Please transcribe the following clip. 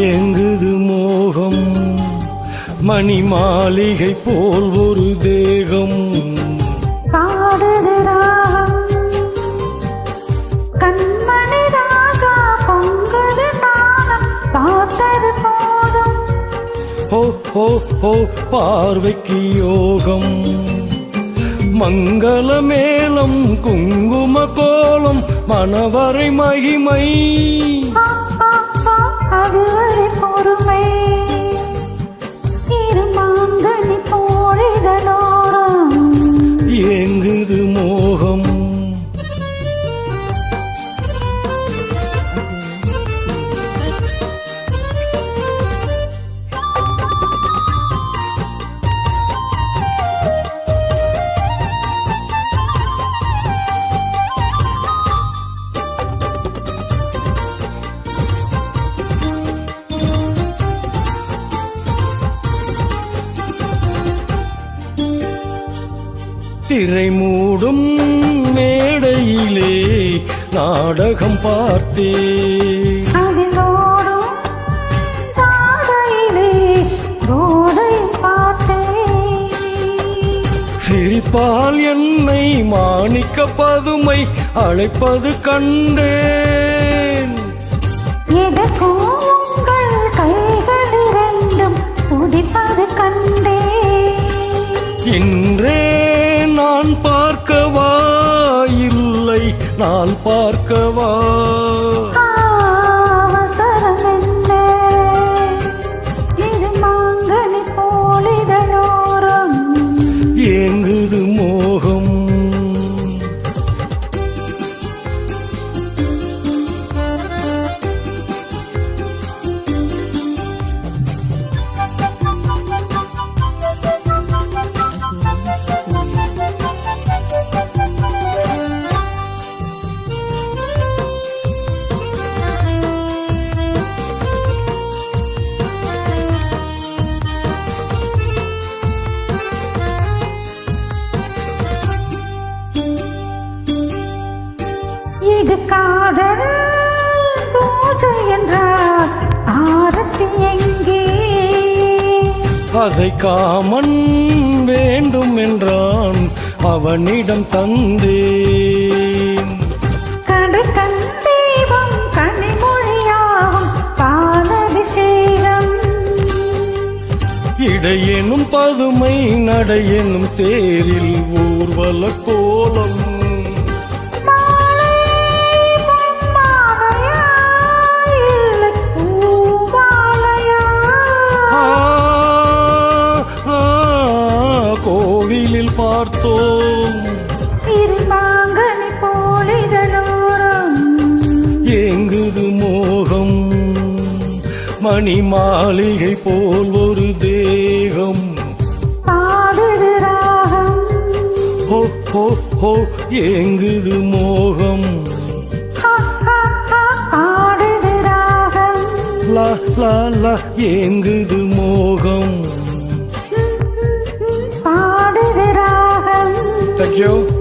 ஏங்குது மோகம் மணி மாளிகை போல் ஒரு தேகம் பாடுது ராகம் கண்மணி ராஜா பொங்குது நாணம் பார்த்தது போதும் ஹோ ஹோ ஹோ பார்வைக்கு யோகம் மங்கள மேளம் குங்கும கோலம் மணவரை மகிமை அதுவரை பொறுமை இருமாங்கனி போழிதலோரம் ஏங்குது மோகம் திரை மூடும் மேடையிலே நாடகம் பார்த்தேன் அதிலோடும் பாதையிலே கோதை பார்த்தேன் சிரிப்பால் என்னை மாணிக்க பதுமை அழைப்பது கண்டேன் எதற்கும் உங்கள் கைகள் இரண்டும் துடிப்பது கண்டேன் இன்றே நான் பார்க்கவா இல்லை நான் பார்க்கவா அவசரம் என்ன இது மாங்கனி போலிதலோரம் ஏங்குது மோகம் இது காதல் பூஜை என்றால் ஆரத்தி எங்கே அதை காமன் வேண்டும் என்றான் அவனிடம் தந்தேன் கடுக்கண் தீபம் கனிமொழியாகும் பாலபிஷேகம் இடையெனும் பதுமை நடையெனும் தேரில் ஊர்வல கோலம் கோவிலில் பார்த்தோம் இருமாங்கனி போலிதலோரம் ஏங்குது மோகம் மணி மாளிகை போல் ஒரு தேகம் பாடுது ராகம் ஹோ ஹோ ஹோ ஏங்குது மோகம் பாடுது ராகம் லா லா லா ஏங்குது மோகம் பாடுது ராகம் Thank you.